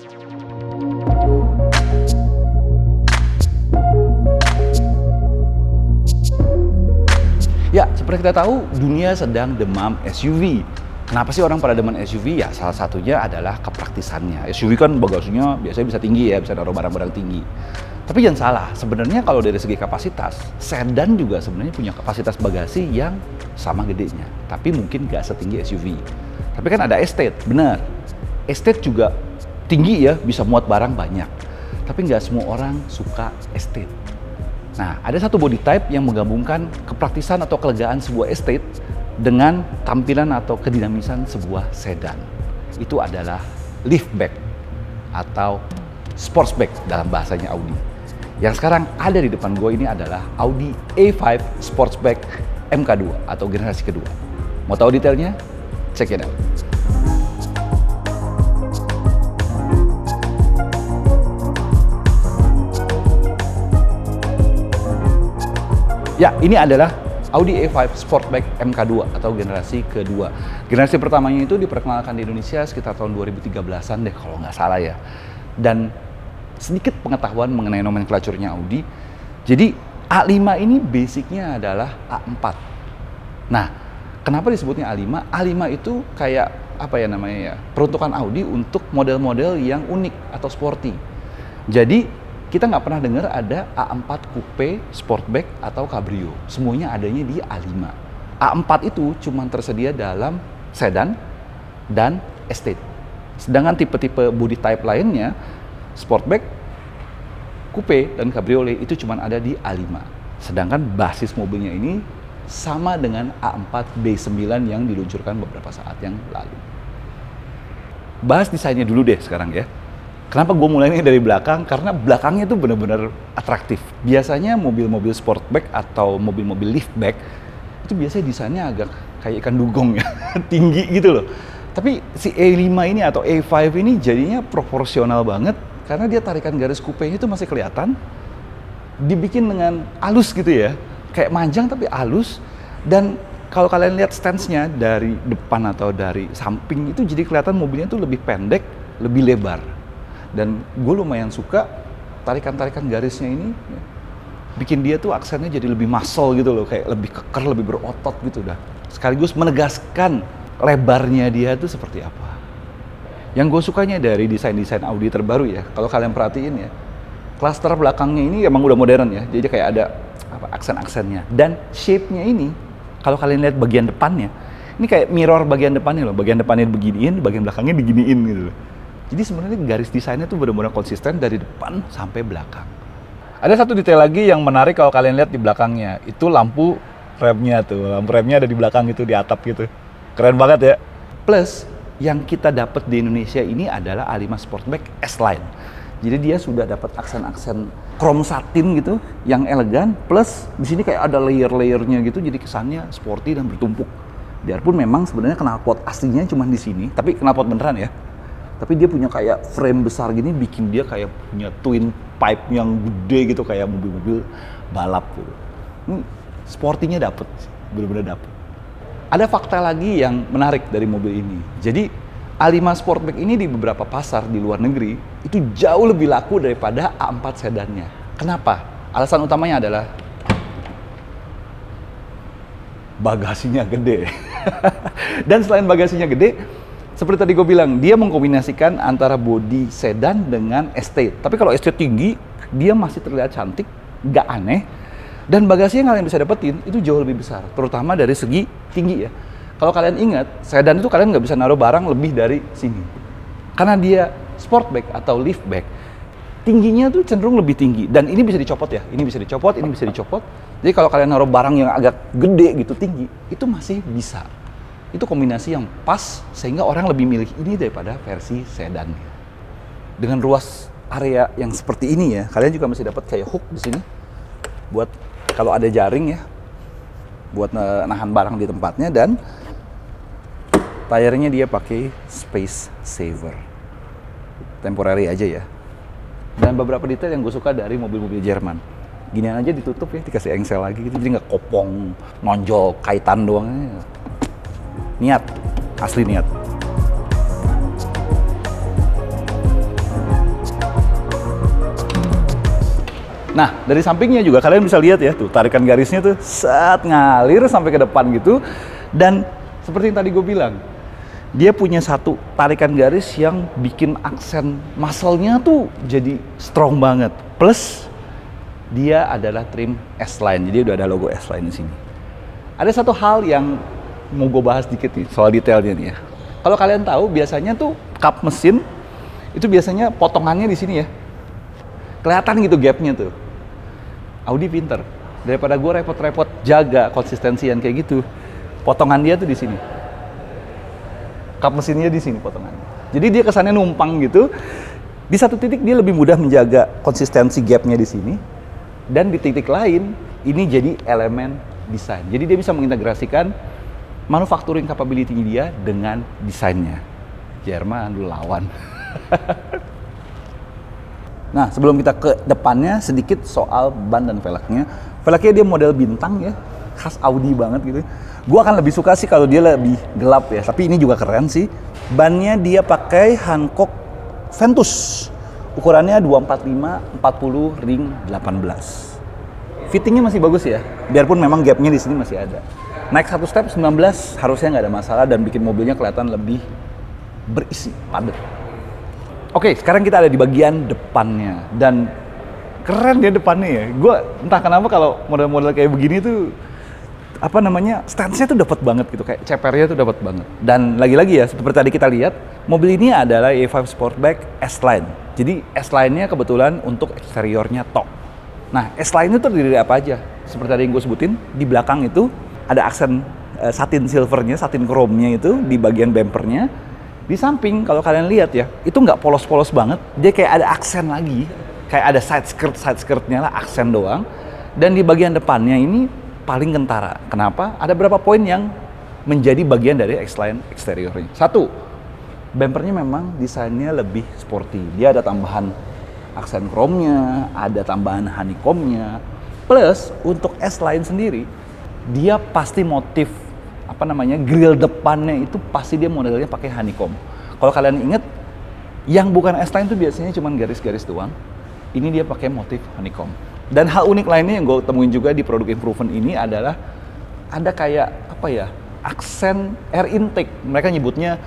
Ya, seperti kita tahu, dunia sedang demam SUV. Kenapa sih orang pada demam SUV? Ya, salah satunya adalah kepraktisannya. SUV kan bagasinya biasanya bisa tinggi ya, bisa naruh barang-barang tinggi. Tapi jangan salah, sebenarnya kalau dari segi kapasitas, sedan juga sebenarnya punya kapasitas bagasi yang sama gedenya. Tapi mungkin nggak setinggi SUV. Tapi kan ada estate, benar. Estate juga tinggi ya, bisa muat barang banyak. Tapi nggak semua orang suka estate. Nah, ada satu body type yang menggabungkan kepraktisan atau kelegaan sebuah estate dengan tampilan atau kedinamisan sebuah sedan. Itu adalah liftback atau sportsback dalam bahasanya Audi. Yang sekarang ada di depan gue ini adalah Audi A5 Sportsback MK2 atau generasi kedua. Mau tahu detailnya? Check it out. Ya, ini adalah Audi A5 Sportback MK2 atau generasi kedua. Generasi pertamanya itu diperkenalkan di Indonesia sekitar tahun 2013-an deh kalau nggak salah ya. Dan sedikit pengetahuan mengenai nomenklaturnya Audi. Jadi A5 ini basicnya adalah A4. Nah, kenapa disebutnya A5? A5 itu kayak apa ya namanya ya? Peruntukan Audi untuk model-model yang unik atau sporty. Jadi kita nggak pernah dengar ada A4 Coupe, Sportback, atau Cabrio. Semuanya adanya di A5. A4 itu cuma tersedia dalam sedan dan estate. Sedangkan tipe-tipe body type lainnya, Sportback, Coupe, dan Cabriolet itu cuma ada di A5. Sedangkan basis mobilnya ini sama dengan A4 B9 yang diluncurkan beberapa saat yang lalu. Bahas desainnya dulu deh sekarang ya. Kenapa gue mulainya dari belakang? Karena belakangnya itu benar-benar atraktif. Biasanya mobil-mobil sportback atau mobil-mobil liftback itu biasanya desainnya agak kayak ikan dugong ya, tinggi gitu loh. Tapi si A5 ini atau A5 ini jadinya proporsional banget karena dia tarikan garis kupenya itu masih kelihatan. Dibikin dengan halus gitu ya, kayak manjang tapi halus. Dan kalau kalian lihat stance-nya dari depan atau dari samping itu jadi kelihatan mobilnya itu lebih pendek, lebih lebar. Dan gue lumayan suka tarikan-tarikan garisnya ini ya, bikin dia tuh aksennya jadi lebih muscle gitu loh, kayak lebih keker, lebih berotot gitu dah. Sekaligus menegaskan lebarnya dia tuh seperti apa. Yang gue sukanya dari desain-desain Audi terbaru ya, kalau kalian perhatiin ya, klaster belakangnya ini emang udah modern ya, jadi kayak ada apa aksen-aksennya. Dan shape-nya ini, kalau kalian lihat bagian depannya, ini kayak mirror bagian depannya loh, bagian depannya beginiin, bagian belakangnya diginiin gitu loh. Jadi sebenarnya garis desainnya tuh benar-benar konsisten dari depan sampai belakang. Ada satu detail lagi yang menarik kalau kalian lihat di belakangnya, itu lampu remnya tuh. Lampu remnya ada di belakang gitu, di atap gitu. Keren banget ya. Plus, yang kita dapat di Indonesia ini adalah A5 Sportback S-Line. Jadi dia sudah dapat aksen-aksen chrome satin gitu, yang elegan. Plus, di sini kayak ada layer-layernya gitu, jadi kesannya sporty dan bertumpuk. Biarpun memang sebenarnya knalpot aslinya cuma di sini, tapi knalpot beneran ya. Tapi dia punya kayak frame besar gini, bikin dia kayak punya twin pipe yang gede gitu, kayak mobil-mobil balap gitu. Sportinya dapet, bener-bener dapet. Ada fakta lagi yang menarik dari mobil ini. Jadi A5 Sportback ini di beberapa pasar di luar negeri itu jauh lebih laku daripada A4 sedannya. Kenapa? Alasan utamanya adalah bagasinya gede. Dan selain bagasinya gede, seperti tadi gue bilang, dia mengkombinasikan antara bodi sedan dengan estate. Tapi kalau estate tinggi, dia masih terlihat cantik, nggak aneh. Dan bagasi yang kalian bisa dapetin itu jauh lebih besar, terutama dari segi tinggi ya. Kalau kalian ingat, sedan itu kalian nggak bisa naruh barang lebih dari sini. Karena dia sportback atau liftback, tingginya tuh cenderung lebih tinggi. Dan ini bisa dicopot ya, ini bisa dicopot, ini bisa dicopot. Jadi kalau kalian naruh barang yang agak gede gitu, tinggi, itu masih bisa. Itu kombinasi yang pas sehingga orang lebih milih ini daripada versi sedan. Dengan ruas area yang seperti ini ya, kalian juga masih dapat kayak hook di sini buat kalau ada jaring ya, buat nahan barang di tempatnya. Dan tayarnya dia pakai space saver, temporary aja ya. Dan beberapa detail yang gue suka dari mobil-mobil Jerman, ginian aja ditutup ya, dikasih engsel lagi gitu, jadi nggak kopong, nonjol, kaitan doang. Niat, asli niat. Nah, dari sampingnya juga kalian bisa lihat ya, tuh tarikan garisnya tuh set ngalir sampai ke depan gitu. Dan seperti yang tadi gue bilang, dia punya satu tarikan garis yang bikin aksen muscle-nya tuh jadi strong banget. Plus dia adalah trim S-Line, jadi udah ada logo S-Line di sini. Ada satu hal yang mau gue bahas dikit nih soal detailnya nih ya. Kalau kalian tahu biasanya tuh kap mesin itu biasanya potongannya di sini ya. Kelihatan gitu gapnya tuh. Audi pinter. Daripada gue repot-repot jaga konsistensian kayak gitu, potongan dia tuh di sini. Kap mesinnya di sini potongannya. Jadi dia kesannya numpang gitu. Di satu titik dia lebih mudah menjaga konsistensi gapnya di sini. Dan di titik lain, ini jadi elemen desain. Jadi dia bisa mengintegrasikan manufacturing capability dia dengan desainnya. Jerman dulu lawan. Nah, sebelum kita ke depannya, sedikit soal ban dan velgnya. Velgnya dia model bintang ya, khas Audi banget gitu. Gua akan lebih suka sih kalau dia lebih gelap ya, tapi ini juga keren sih. Bannya dia pakai Hankook Ventus. Ukurannya 245/40 ring 18. Fittingnya masih bagus ya, biarpun memang gapnya di sini masih ada. Naik satu step 19 harusnya nggak ada masalah dan bikin mobilnya kelihatan lebih berisi, padat. Oke, sekarang kita ada di bagian depannya dan keren ya depannya ya. Gue entah kenapa kalau model-model kayak begini tuh apa namanya stance-nya tuh dapat banget gitu, kayak cepernya tuh dapat banget. Dan lagi-lagi ya seperti tadi kita lihat, mobil ini adalah E5 Sportback S-Line. Jadi S-Line-nya kebetulan untuk eksteriornya top. Nah, S-Line itu terdiri dari apa aja? Seperti tadi yang gue sebutin, di belakang itu ada aksen satin silvernya, satin chrome-nya itu di bagian bumpernya. Di samping kalau kalian lihat ya, itu nggak polos-polos banget, dia kayak ada aksen lagi, kayak ada side skirt-nya lah, aksen doang. Dan di bagian depannya ini paling kentara. Kenapa? Ada beberapa poin yang menjadi bagian dari X-Line eksteriornya. Satu, bumpernya memang desainnya lebih sporty. Dia ada tambahan aksen chrome-nya, ada tambahan honeycomb-nya. Plus untuk S-Line sendiri, dia pasti motif grill depannya itu pasti dia modelnya pakai honeycomb. Kalau kalian inget, yang bukan S-Line itu biasanya cuma garis-garis doang. Ini dia pakai motif honeycomb. Dan hal unik lainnya yang gue temuin juga di produk improvement ini adalah ada kayak aksen air intake. Mereka nyebutnya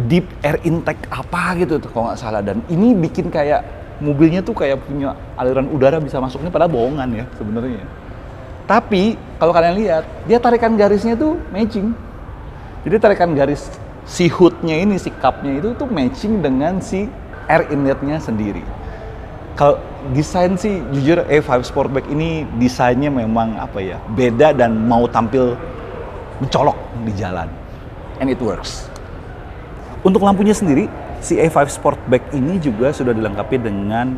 deep air intake apa gitu kalau nggak salah. Dan ini bikin kayak mobilnya tuh kayak punya aliran udara bisa masuk, ini padahal bohongan ya sebenarnya. Tapi kalau kalian lihat, dia tarikan garisnya tuh matching. Jadi tarikan garis si hoodnya ini, si cupnya itu tuh matching dengan si air inletnya sendiri. Kalau desain sih jujur E5 Sportback ini desainnya memang beda dan mau tampil mencolok di jalan. And it works. Untuk lampunya sendiri, si E5 Sportback ini juga sudah dilengkapi dengan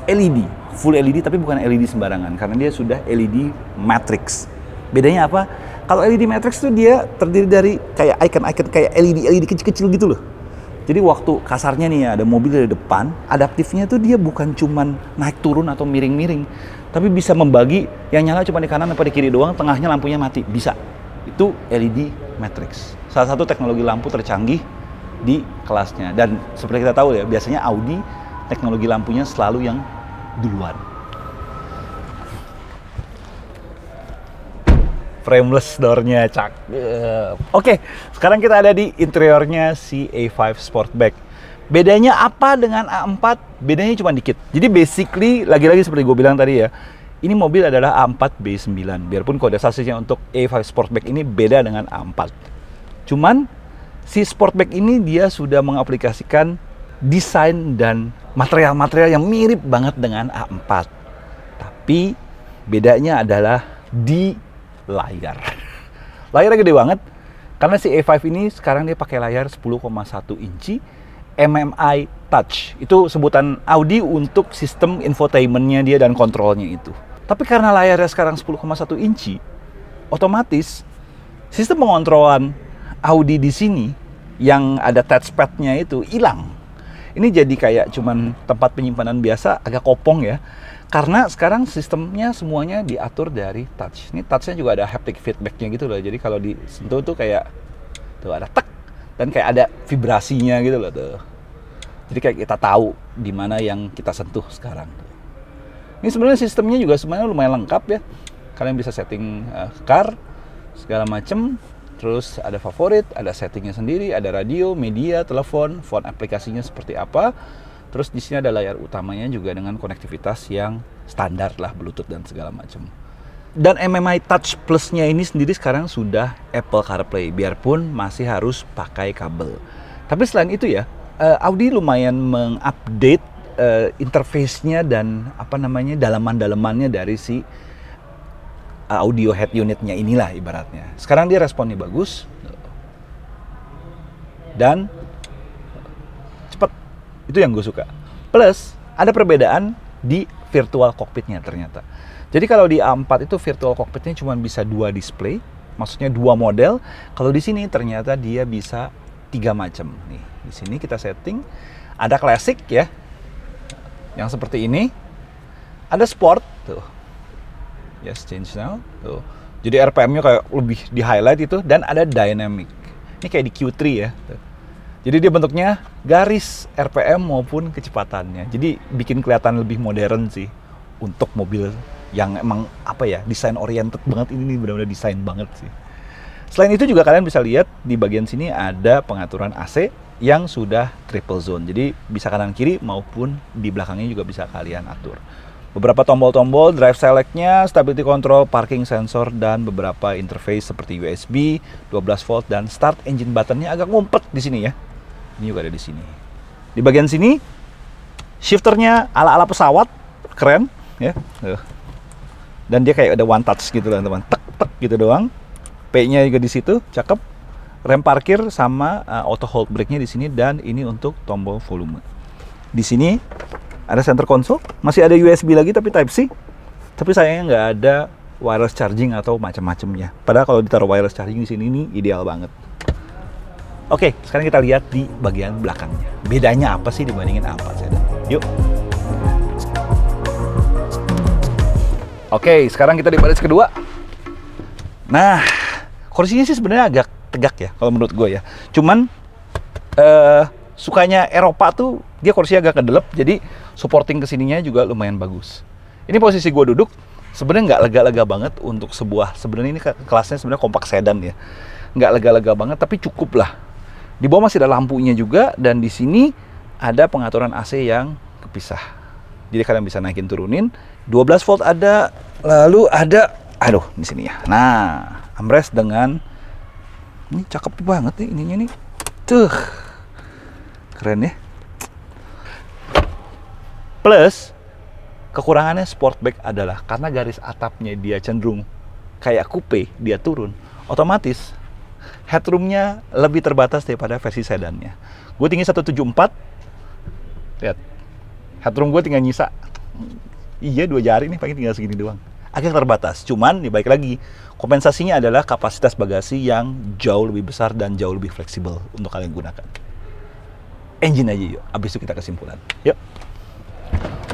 LED, full LED tapi bukan LED sembarangan karena dia sudah LED matrix. Bedanya apa? Kalau LED matrix tuh dia terdiri dari kayak icon-icon kayak LED kecil-kecil gitu loh. Jadi waktu kasarnya nih ya, ada mobil dari depan, adaptifnya tuh dia bukan cuman naik turun atau miring-miring, tapi bisa membagi yang nyala cuma di kanan atau di kiri doang, tengahnya lampunya mati, bisa. Itu LED matrix. Salah satu teknologi lampu tercanggih di kelasnya. Dan seperti kita tahu ya, biasanya Audi teknologi lampunya selalu yang duluan. Frameless door-nya, cakep. Oke, sekarang kita ada di interiornya si A5 Sportback. Bedanya apa dengan A4? Bedanya cuma dikit. Jadi basically, lagi-lagi seperti gue bilang tadi ya, ini mobil adalah A4 B9. Biarpun kode sasisnya untuk A5 Sportback ini beda dengan A4. Cuman, si Sportback ini dia sudah mengaplikasikan desain dan material-material yang mirip banget dengan A4. Tapi, bedanya adalah di layar. Layarnya gede banget karena si A5 ini sekarang dia pakai layar 10,1 inci MMI Touch. Itu sebutan Audi untuk sistem infotainmentnya dia dan kontrolnya itu. Tapi karena layarnya sekarang 10,1 inci, otomatis sistem pengontrolan Audi di sini yang ada touchpad-nya itu hilang. Ini jadi kayak cuman tempat penyimpanan biasa, agak kopong ya. Karena sekarang sistemnya semuanya diatur dari touch. Ini touch-nya juga ada haptic feedback-nya gitu loh. Jadi kalau disentuh tuh kayak tuh ada tek dan kayak ada vibrasinya gitu loh tuh. Jadi kayak kita tahu di mana yang kita sentuh sekarang. Ini sebenarnya sistemnya juga sebenarnya lumayan lengkap ya. Kalian bisa setting car, segala macem. Terus ada favorit, ada settingnya sendiri, ada radio, media, telepon, phone aplikasinya seperti apa. Terus di sini ada layar utamanya juga dengan konektivitas yang standar lah, Bluetooth dan segala macam. Dan MMI Touch Plus-nya ini sendiri sekarang sudah Apple CarPlay, biarpun masih harus pakai kabel. Tapi selain itu ya, Audi lumayan mengupdate interface-nya dan dalaman-dalamannya dari si audio head unitnya inilah ibaratnya. Sekarang dia responnya bagus dan cepat. Itu yang gue suka. Plus ada perbedaan di virtual cockpitnya ternyata. Jadi kalau di A4 itu virtual cockpitnya cuma bisa 2 display, maksudnya 2 model. Kalau di sini ternyata dia bisa 3 macam. Nih, di sini kita setting ada classic ya, yang seperti ini. Ada sport tuh. Yes, change now. Tuh. Jadi RPM-nya kayak lebih di highlight itu, dan ada dynamic. Ini kayak di Q3 ya. Tuh. Jadi dia bentuknya garis RPM maupun kecepatannya. Jadi bikin kelihatan lebih modern sih untuk mobil yang emang desain oriented banget. Ini nih benar-benar desain banget sih. Selain itu juga kalian bisa lihat di bagian sini ada pengaturan AC yang sudah triple zone. Jadi bisa kanan kiri maupun di belakangnya juga bisa kalian atur. Beberapa tombol-tombol, drive select-nya, stability control, parking sensor, dan beberapa interface seperti USB, 12 volt, dan start engine button-nya agak ngumpet di sini ya. Ini juga ada di sini. Di bagian sini, shifternya ala-ala pesawat, keren ya. Dan dia kayak ada one touch gitu lah teman, tek gitu doang. P-nya juga di situ, cakep. Rem parkir sama auto hold brake-nya di sini, dan ini untuk tombol volume. Di sini ada center console, masih ada USB lagi tapi Type C. Tapi sayangnya nggak ada wireless charging atau macam-macamnya. Padahal kalau ditaruh wireless charging di sini ini ideal banget. Oke, sekarang kita lihat di bagian belakangnya. Bedanya apa sih dibandingin A4 sedan? Yuk. Oke, sekarang kita di baris kedua. Nah, kursinya sih sebenarnya agak tegak ya kalau menurut gue ya. Cuman sukanya Eropa tuh dia kursinya agak kedelep, jadi supporting kesininya juga lumayan bagus. Ini posisi gue duduk sebenarnya nggak lega-lega banget untuk sebenarnya ini kelasnya sebenarnya kompak sedan ya, nggak lega-lega banget tapi cukup lah. Di bawah masih ada lampunya juga, dan di sini ada pengaturan AC yang kepisah. Jadi kalian bisa naikin turunin. 12 volt ada, lalu ada, di sini ya. Nah, armrest dengan ini cakep banget nih ininya nih. Tuh. Keren ya. Plus kekurangannya Sportback adalah karena garis atapnya dia cenderung kayak coupe, dia turun, otomatis headroomnya lebih terbatas daripada versi sedannya. Gue tinggi 174. Lihat. Headroom gue tinggal nyisa. Iya, 2 jari nih, paling tinggal segini doang. Agak terbatas. Cuman dibalik lagi, kompensasinya adalah kapasitas bagasi yang jauh lebih besar dan jauh lebih fleksibel untuk kalian gunakan. Engine aja yuk, abis itu kita kesimpulan. Yuk.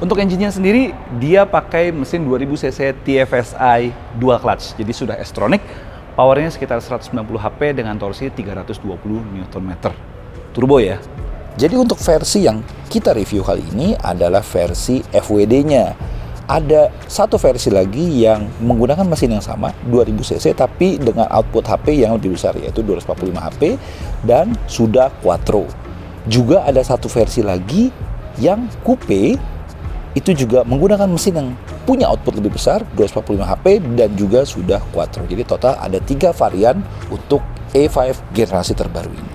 Untuk engine-nya sendiri, dia pakai mesin 2000 cc TFSI dual clutch. Jadi sudah S-tronic, powernya sekitar 190 HP dengan torsi 320 Nm. Turbo ya. Jadi untuk versi yang kita review kali ini adalah versi FWD-nya. Ada satu versi lagi yang menggunakan mesin yang sama, 2000 cc, tapi dengan output HP yang lebih besar, yaitu 245 HP, dan sudah quattro. Juga ada satu versi lagi yang coupe, itu juga menggunakan mesin yang punya output lebih besar, 245 HP, dan juga sudah quattro. Jadi total ada 3 varian untuk A5 generasi terbaru ini.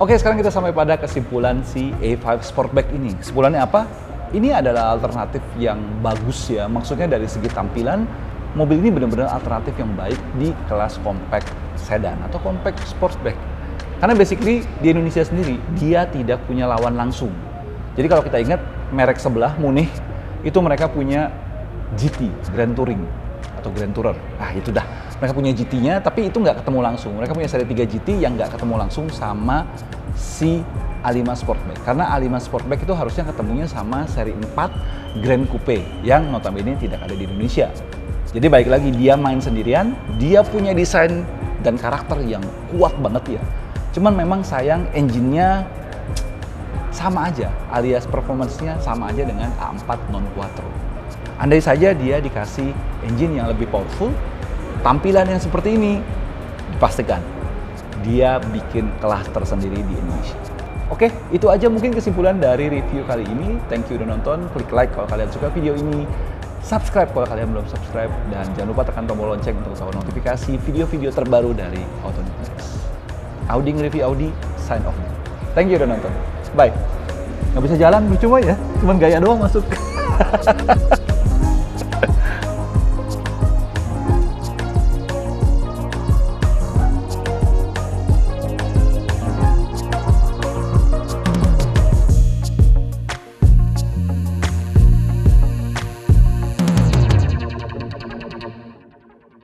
Oke, sekarang kita sampai pada kesimpulan si A5 Sportback ini. Kesimpulannya apa? Ini adalah alternatif yang bagus ya. Maksudnya dari segi tampilan, mobil ini benar-benar alternatif yang baik di kelas compact sedan atau compact sportback. Karena basically di Indonesia sendiri, dia tidak punya lawan langsung. Jadi kalau kita ingat, merek sebelah, Munich, itu mereka punya GT, Grand Touring, atau Grand Tourer. Ah itu dah, mereka punya GT-nya, tapi itu nggak ketemu langsung. Mereka punya seri 3 GT yang nggak ketemu langsung sama si A5 Sportback. Karena A5 Sportback itu harusnya ketemunya sama seri 4 Grand Coupe, yang notabene tidak ada di Indonesia. Jadi baik lagi, dia main sendirian, dia punya desain dan karakter yang kuat banget ya. Cuman memang sayang engine-nya sama aja, alias performance-nya sama aja dengan A4 non-quattro. Andai saja dia dikasih engine yang lebih powerful, tampilan yang seperti ini, dipastikan dia bikin kelas tersendiri di Indonesia. Oke, itu aja mungkin kesimpulan dari review kali ini. Thank you udah nonton, klik like kalau kalian suka video ini, subscribe kalau kalian belum subscribe, dan jangan lupa tekan tombol lonceng untuk tahu notifikasi video-video terbaru dari Autonetics. Audi nge-review Audi, sign off. Thank you udah nonton. Bye. Nggak bisa jalan, percuma ya. Cuman gaya doang masuk.